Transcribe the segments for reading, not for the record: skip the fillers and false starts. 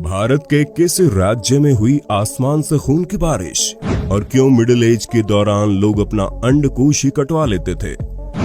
भारत के किस राज्य में हुई आसमान से खून की बारिश और क्यों मिडिल एज के दौरान लोग अपना अंडकोश ही कटवा लेते थे।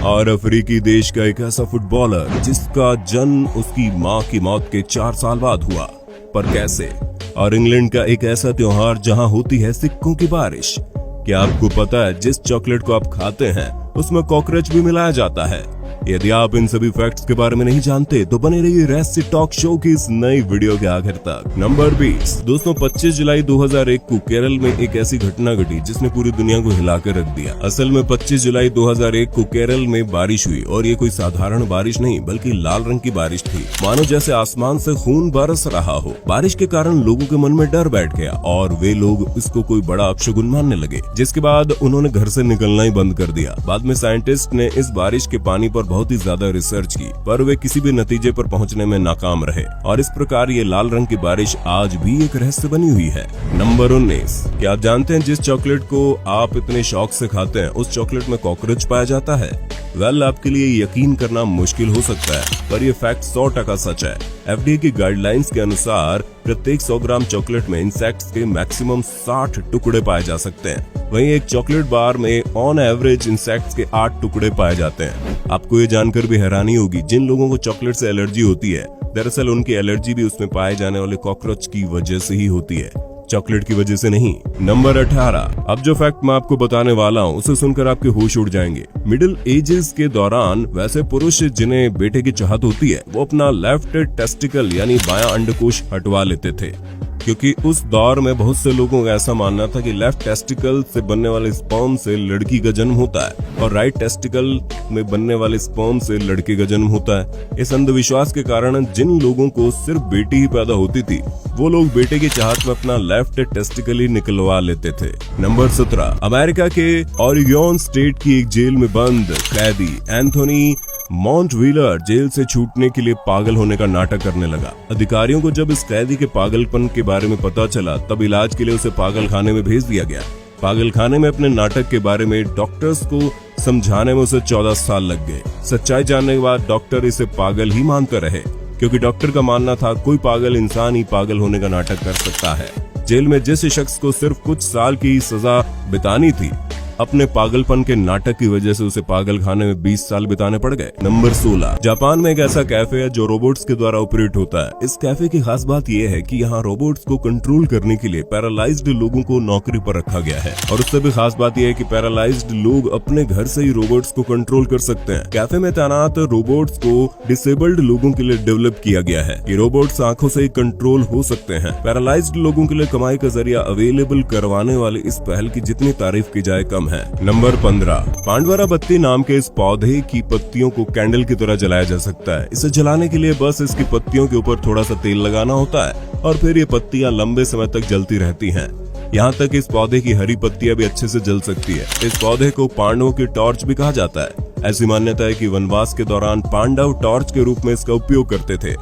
और अफ्रीकी देश का एक ऐसा फुटबॉलर जिसका जन्म उसकी मां की मौत के 4 साल बाद हुआ, पर कैसे। और इंग्लैंड का एक ऐसा त्योहार जहां होती है सिक्कों की बारिश। क्या आपको पता है जिस चॉकलेट को आप खाते हैं उसमें कॉकरोच भी मिलाया जाता है। यदि आप इन सभी फैक्ट्स के बारे में नहीं जानते तो बने रहिए रेसिपी टॉक शो की इस नई वीडियो के आखिर तक। नंबर 20। दोस्तों 25 जुलाई 2001 को केरल में एक ऐसी घटना घटी जिसने पूरी दुनिया को हिलाकर रख दिया। असल में 25 जुलाई 2001 को केरल में बारिश हुई और ये कोई साधारण बारिश नहीं बल्कि लाल रंग की बारिश थी, मानो जैसे आसमान से खून बरस रहा हो। बारिश के कारण लोगों के मन में डर बैठ गया और वे लोग इसको कोई बड़ा अपशगुन मानने लगे, जिसके बाद उन्होंने घर से निकलना ही बंद कर दिया। बाद में साइंटिस्ट ने इस बारिश के पानी पर बहुत ही ज्यादा रिसर्च की, पर वे किसी भी नतीजे पर पहुंचने में नाकाम रहे और इस प्रकार ये लाल रंग की बारिश आज भी एक रहस्य बनी हुई है। नंबर 19। क्या आप जानते हैं जिस चॉकलेट को आप इतने शौक से खाते हैं उस चॉकलेट में कॉकरोच पाया जाता है। वेल, आपके लिए यकीन करना मुश्किल हो सकता है, पर यह फैक्ट 100% सच है। FDA की गाइडलाइंस के अनुसार प्रत्येक 100 ग्राम चॉकलेट में इंसेक्ट्स के मैक्सिमम 60 टुकड़े पाए जा सकते हैं। वहीं एक चॉकलेट बार में ऑन एवरेज इंसेक्ट्स के 8 टुकड़े पाए जाते हैं। आपको ये जानकर भी हैरानी होगी, जिन लोगों को चॉकलेट से एलर्जी होती है दरअसल उनकी एलर्जी भी उसमें पाए जाने वाले कॉकरोच की वजह से ही होती है, चॉकलेट की वजह से नहीं। नंबर 18। अब जो फैक्ट मैं आपको बताने वाला हूँ उसे सुनकर आपके होश उड़ जाएंगे। मिडिल एजेस के दौरान वैसे पुरुष जिन्हें बेटे की चाहत होती है वो अपना लेफ्ट टेस्टिकल यानी बायां अंडकोश हटवा लेते थे, क्योंकि उस दौर में बहुत से लोगों का ऐसा मानना था कि लेफ्ट टेस्टिकल से बनने वाले स्पर्म से लड़की का जन्म होता है और राइट टेस्टिकल में बनने वाले स्पर्म से लड़के का जन्म होता है। इस अंधविश्वास के कारण जिन लोगों को सिर्फ बेटी ही पैदा होती थी वो लोग बेटे की चाहत में अपना लेफ्ट टेस्टिकल ही निकलवा लेते थे। नंबर 17। अमेरिका के ओरेगन स्टेट की एक जेल में बंद कैदी एंथोनी मॉन्टविलर जेल से छूटने के लिए पागल होने का नाटक करने लगा। अधिकारियों को जब इस कैदी के पागलपन के बारे में पता चला तब इलाज के लिए उसे पागल खाने में भेज दिया गया। पागल खाने में अपने नाटक के बारे में डॉक्टर्स को समझाने में उसे 14 साल लग गए। सच्चाई जानने के बाद डॉक्टर इसे पागल ही मानते रहे, क्योंकि डॉक्टर का मानना था कोई पागल इंसान ही पागल होने का नाटक कर सकता है। जेल में जिस शख्स को सिर्फ कुछ साल की सजा बितानी थी, अपने पागलपन के नाटक की वजह से उसे पागल खाने में 20 साल बिताने पड़ गए। नंबर 16। जापान में एक ऐसा कैफे है जो रोबोट्स के द्वारा ऑपरेट होता है। इस कैफे की खास बात यह है कि यहाँ रोबोट्स को कंट्रोल करने के लिए पैरालाइज्ड लोगों को नौकरी पर रखा गया है, और उससे भी खास बात यह है कि पैरालाइज्ड लोग अपने घर से ही रोबोट्स को कंट्रोल कर सकते हैं। कैफे में तैनात रोबोट्स को डिसेबल्ड लोगों के लिए डेवलप किया गया है कि रोबोट्स आंखों से ही कंट्रोल हो सकते हैं। पैरालाइज्ड लोगों के लिए कमाई का जरिया अवेलेबल करवाने वाले इस पहल की जितनी तारीफ की जाए कम है। नंबर 15। पांडवरा बत्ती नाम के इस पौधे की पत्तियों को कैंडल की तरह जलाया जा सकता है। इसे जलाने के लिए बस इसकी पत्तियों के ऊपर थोड़ा सा तेल लगाना होता है और फिर ये पत्तियां लंबे समय तक जलती रहती हैं। यहाँ तक इस पौधे की हरी पत्तियां भी अच्छे से जल सकती है। इस पौधे को पांडवों की टॉर्च भी कहा जाता है। ऐसी मान्यता है कि वनवास के दौरान पांडव टॉर्च के रूप में इसका उपयोग करते थे।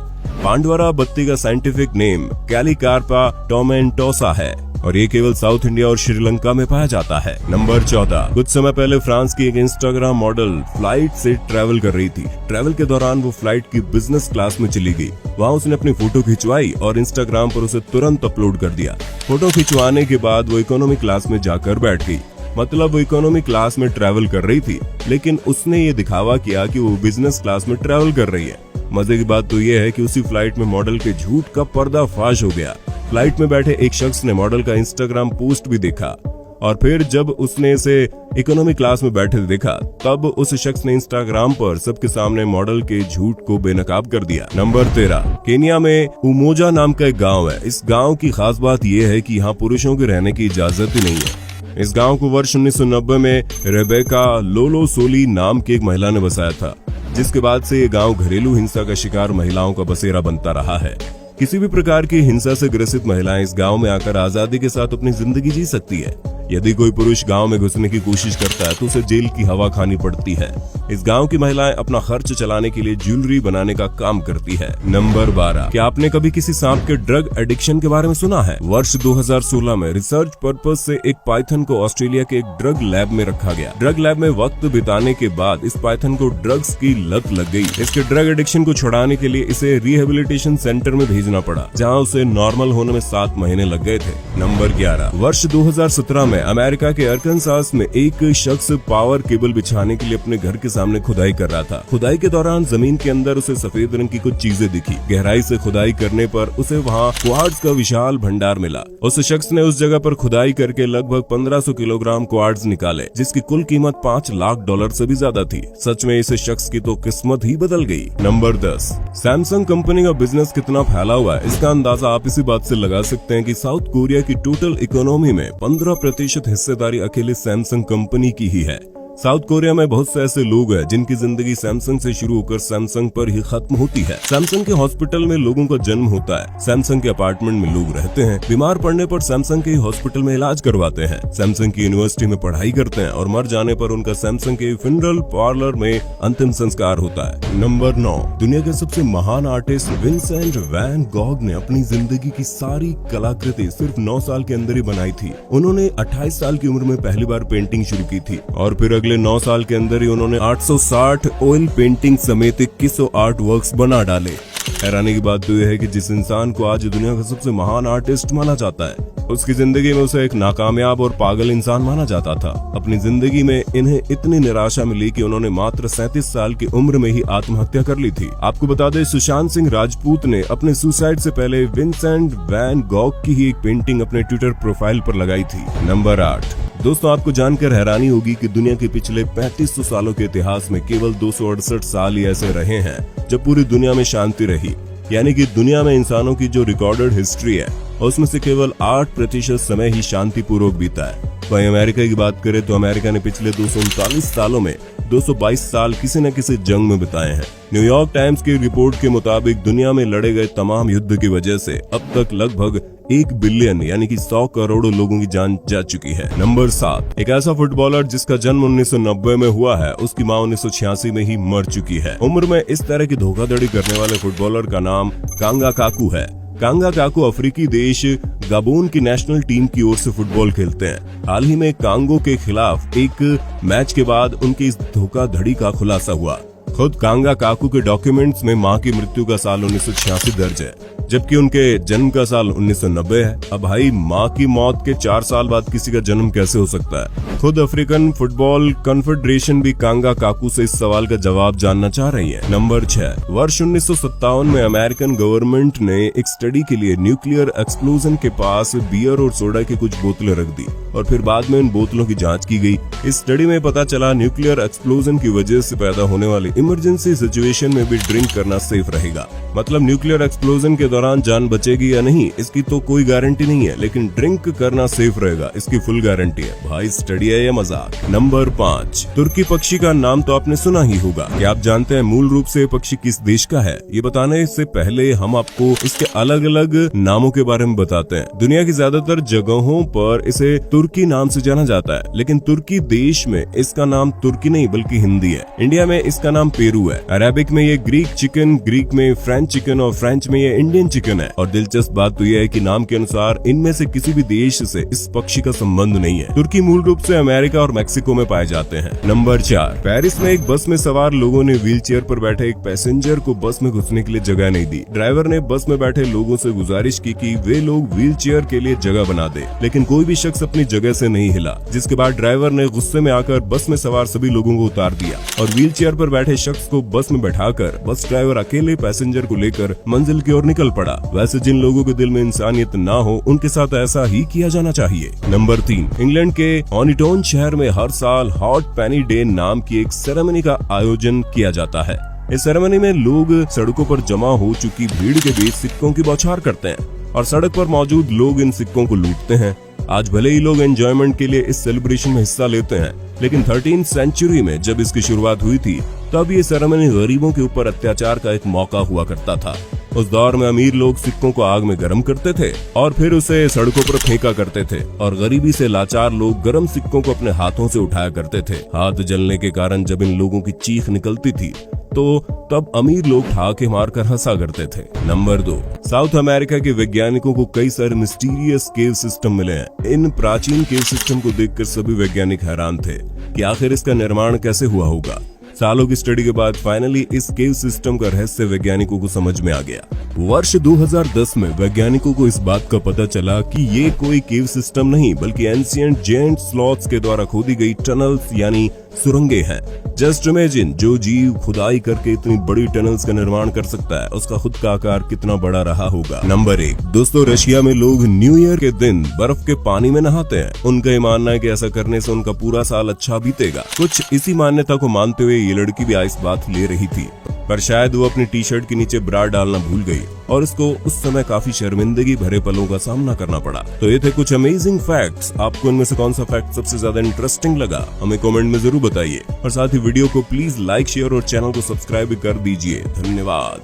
पांडवरा बत्ती का साइंटिफिक नेम कैलिकार्पा टोमेंटोसा है और ये केवल साउथ इंडिया और श्रीलंका में पाया जाता है। नंबर 14। कुछ समय पहले फ्रांस की एक इंस्टाग्राम मॉडल फ्लाइट से ट्रैवल कर रही थी। ट्रैवल के दौरान वो फ्लाइट की बिजनेस क्लास में चली गई। वहाँ उसने अपनी फोटो खिंचवाई और इंस्टाग्राम पर उसे तुरंत अपलोड कर दिया। फोटो खिंचवाने के बाद वो इकोनॉमी क्लास में जाकर बैठ गई। मतलब वो इकोनॉमी क्लास में ट्रैवल कर रही थी, लेकिन उसने ये दिखावा किया कि वो बिजनेस क्लास में ट्रैवल कर रही है। मजे की बात तो ये है कि उसी फ्लाइट में मॉडल के झूठ का पर्दाफाश हो गया। फ्लाइट में बैठे एक शख्स ने मॉडल का इंस्टाग्राम पोस्ट भी देखा और फिर जब उसने इसे इकोनॉमी क्लास में बैठे देखा तब उस शख्स ने इंस्टाग्राम पर सबके सामने मॉडल के झूठ को बेनकाब कर दिया। नंबर 13। केन्या में उमोजा नाम का एक गांव है। इस गांव की खास बात यह है कि यहाँ पुरुषों के रहने की इजाजत ही नहीं है। इस गांव को वर्ष 1990 में रेबेका लोलो सोली नाम की एक महिला ने बसाया था, जिसके बाद से ये गांव घरेलू हिंसा का शिकार महिलाओं का बसेरा बनता रहा है। किसी भी प्रकार की हिंसा से ग्रसित महिलाएं इस गांव में आकर आजादी के साथ अपनी जिंदगी जी सकती है। यदि कोई पुरुष गांव में घुसने की कोशिश करता है तो उसे जेल की हवा खानी पड़ती है। इस गांव की महिलाएं अपना खर्च चलाने के लिए ज्वेलरी बनाने का काम करती है। नंबर 12, क्या आपने कभी किसी सांप के ड्रग एडिक्शन के बारे में सुना है? वर्ष 2016 में रिसर्च पर्पज से एक पाइथन को ऑस्ट्रेलिया के एक ड्रग लैब में रखा गया। ड्रग लैब में वक्त बिताने के बाद इस पाइथन को ड्रग्स की लत लग गई। इसके ड्रग एडिक्शन को छुड़ाने के लिए इसे रिहेबिलिटेशन सेंटर में भेजना पड़ा, जहां उसे नॉर्मल होने में 7 महीने लग गए थे। नंबर 11, वर्ष 2017 में अमेरिका के अरकानसास में एक शख्स पावर केबल बिछाने के लिए अपने घर के सामने खुदाई कर रहा था। खुदाई के दौरान जमीन के अंदर उसे सफेद रंग की कुछ चीजें दिखी। गहराई से खुदाई करने पर उसे वहां क्वार्ट्ज का विशाल भंडार मिला। उस शख्स ने उस जगह पर खुदाई करके लगभग 1500 किलोग्राम क्वार्ट्ज निकाले, जिसकी कुल कीमत $5 लाख से भी ज्यादा थी। सच में इस शख्स की तो किस्मत ही बदल गई। नंबर 10, सैमसंग कंपनी का बिजनेस कितना फैला हुआ है, इसका अंदाजा आप इसी बात से लगा सकते हैं कि साउथ कोरिया की टोटल इकोनॉमी में 15% हिस्सेदारी अकेले सैमसंग कंपनी की ही है। साउथ कोरिया में बहुत से ऐसे लोग हैं जिनकी जिंदगी सैमसंग से शुरू होकर सैमसंग पर ही खत्म होती है। सैमसंग के हॉस्पिटल में लोगों का जन्म होता है, सैमसंग के अपार्टमेंट में लोग रहते हैं, बीमार पड़ने पर सैमसंग के हॉस्पिटल में इलाज करवाते हैं, सैमसंग की यूनिवर्सिटी में पढ़ाई करते हैं और मर जाने पर उनका सैमसंग के फ्यूनरल पार्लर में अंतिम संस्कार होता है। नंबर 9, दुनिया के सबसे महान आर्टिस्ट विंसेंट वैन गॉग ने अपनी जिंदगी की सारी कलाकृति सिर्फ 9 साल के अंदर ही बनाई थी। उन्होंने 28 साल की उम्र में पहली बार पेंटिंग शुरू की थी और फिर अगले 9 साल के अंदर ही उन्होंने 860 ऑयल पेंटिंग समेत 2100 आर्ट वर्क्स बना डाले। हैरानी की बात तो यह है कि जिस इंसान को आज दुनिया का सबसे महान आर्टिस्ट माना जाता है, उसकी जिंदगी में उसे एक नाकामयाब और पागल इंसान माना जाता था। अपनी जिंदगी में इन्हें इतनी निराशा मिली कि उन्होंने मात्र 37 साल की उम्र में ही आत्महत्या कर ली थी। आपको बता दें, सुशांत सिंह राजपूत ने अपने सुसाइड से पहले विंसेंट वैन गॉग की ही एक पेंटिंग अपने ट्विटर प्रोफाइल पर लगाई थी। नंबर 8, दोस्तों आपको जानकर हैरानी होगी कि दुनिया के पिछले 3500 सालों के इतिहास में केवल 268 साल ही ऐसे रहे हैं जब पूरी दुनिया में शांति रही। यानी कि दुनिया में इंसानों की जो रिकॉर्डेड हिस्ट्री है उसमें से केवल 8% समय ही शांतिपूर्वक बीता है। वहीं अमेरिका की बात करें तो अमेरिका ने पिछले 239 सालों में 222 साल किसी न किसी जंग में बिताए हैं। न्यूयॉर्क टाइम्स की रिपोर्ट के मुताबिक दुनिया में लड़े गए तमाम युद्ध की वजह से अब तक लगभग 1 बिलियन यानी कि 100 करोड़ लोगों की जान जा चुकी है। नंबर 7, एक ऐसा फुटबॉलर जिसका जन्म 1990 में हुआ है, उसकी मां 1986 में ही मर चुकी है। उम्र में इस तरह की धोखाधड़ी करने वाले फुटबॉलर का नाम कांगा काकू है। कांगा काकू अफ्रीकी देश गाबोन की नेशनल टीम की ओर से फुटबॉल खेलते हैं। हाल ही में कांगो के खिलाफ एक मैच के बाद उनकी इस धोखाधड़ी का खुलासा हुआ। खुद कांगा काकू के डॉक्यूमेंट्स में मां की मृत्यु का साल 1986 दर्ज है, जबकि उनके जन्म का साल 1990 है। अब भाई, मां की मौत के 4 साल बाद किसी का जन्म कैसे हो सकता है? खुद अफ्रीकन फुटबॉल कॉन्फेडरेशन भी कांगा काकू से इस सवाल का जवाब जानना चाह रही है। नंबर 6, वर्ष 1957 में अमेरिकन गवर्नमेंट ने एक स्टडी के लिए न्यूक्लियर एक्सप्लोजन के पास बियर और सोडा की कुछ बोतलें रख दी और फिर बाद में उन बोतलों की जांच की गई। इस स्टडी में पता चला न्यूक्लियर एक्सप्लोजन की वजह से पैदा होने वाली इमरजेंसी सिचुएशन में भी ड्रिंक करना सेफ रहेगा। मतलब न्यूक्लियर एक्सप्लोजन के दौरान जान बचेगी या नहीं इसकी तो कोई गारंटी नहीं है, लेकिन ड्रिंक करना सेफ रहेगा इसकी फुल गारंटी है। भाई स्टडी है या मजाक? नंबर 5, तुर्की पक्षी का नाम तो आपने सुना ही होगा। क्या आप जानते हैं मूल रूप से पक्षी किस देश का है? ये बताने से पहले हम आपको इसके अलग अलग नामों के बारे में बताते हैं। दुनिया की ज्यादातर जगहों पर इसे तुर्की नाम से जाना जाता है, लेकिन तुर्की देश में इसका नाम तुर्की नहीं बल्कि हिंदी है। इंडिया में इसका नाम पेरू है। अरेबिक में ये ग्रीक चिकन, ग्रीक में फ्रेंच चिकन और फ्रेंच में ये इंडियन चिकन है। और दिलचस्प बात तो यह है कि नाम के अनुसार इनमें से किसी भी देश से इस पक्षी का संबंध नहीं है। तुर्की मूल रूप से अमेरिका और मैक्सिको में पाए जाते हैं। नंबर 4, पेरिस में एक बस में सवार लोगों ने व्हील चेयर पर बैठे एक पैसेंजर को बस में घुसने के लिए जगह नहीं दी। ड्राइवर ने बस में बैठे लोगों से गुजारिश की कि वे लोग व्हील चेयर के लिए जगह बना दे, लेकिन कोई भी शख्स अपनी जगह से नहीं हिला, जिसके बाद ड्राइवर ने गुस्से में आकर बस में सवार सभी लोगों को उतार दिया और व्हील चेयर पर बैठे शख्स को बस में बैठाकर बस ड्राइवर अकेले पैसेंजर को लेकर मंजिल की ओर निकल पड़ा। वैसे जिन लोगों के दिल में इंसानियत ना हो उनके साथ ऐसा ही किया जाना चाहिए। नंबर 3, इंग्लैंड के हॉनिटोन शहर में हर साल हॉट पेनी डे नाम की एक सेरेमनी का आयोजन किया जाता है। इस सेरेमनी में लोग सड़कों पर जमा हो चुकी भीड़ के बीच सिक्कों की बौछार करते हैं और सड़क पर मौजूद लोग इन सिक्कों को लूटते हैं। आज भले ही लोग एंजॉयमेंट के लिए इस सेलिब्रेशन में हिस्सा लेते हैं, लेकिन 13वीं सेंचुरी में जब इसकी शुरुआत हुई थी तब ये सेरेमनी गरीबों के ऊपर अत्याचार का एक मौका हुआ करता था। उस दौर में अमीर लोग सिक्कों को आग में गर्म करते थे और फिर उसे सड़कों पर फेंका करते थे, और गरीबी से लाचार लोग गर्म सिक्कों को अपने हाथों से उठाया करते थे। हाथ जलने के कारण जब इन लोगों की चीख निकलती थी तो तब अमीर लोग ठहाके मारकर हंसा करते थे। नंबर 2, साउथ अमेरिका के वैज्ञानिकों को कई सारे मिस्टीरियस केव सिस्टम मिले हैं। इन प्राचीन केव सिस्टम को देखकर सभी वैज्ञानिक हैरान थे कि आखिर इसका निर्माण कैसे हुआ होगा। सालों की स्टडी के बाद फाइनली इस केव सिस्टम का रहस्य वैज्ञानिकों को समझ में आ गया। वर्ष 2010 में वैज्ञानिकों को इस बात का पता चला कि ये कोई केव सिस्टम नहीं बल्कि एंशिएंट जायंट स्लॉथ्स के द्वारा खोदी गई टनल्स यानी सुरंगें हैं। जस्ट इमेजिन, जो जीव खुदाई करके इतनी बड़ी टनल्स का निर्माण कर सकता है उसका खुद का आकार कितना बड़ा रहा होगा। नंबर 1, दोस्तों रशिया में लोग न्यू ईयर के दिन बर्फ के पानी में नहाते हैं। उनका ये मानना है कि ऐसा करने से उनका पूरा साल अच्छा बीतेगा। कुछ इसी मान्यता को मानते हुए ये लड़की भी आइस बाथ ले रही थी, पर शायद वो अपनी टी शर्ट के नीचे ब्रा डालना भूल गई और उसको उस समय काफी शर्मिंदगी भरे पलों का सामना करना पड़ा। तो ये थे कुछ अमेजिंग फैक्ट्स। आपको इनमें से कौन सा फैक्ट सबसे ज्यादा इंटरेस्टिंग लगा हमें कमेंट में जरूर बताइए, और साथ ही वीडियो को प्लीज लाइक, शेयर और चैनल को सब्सक्राइब भी कर दीजिए। धन्यवाद।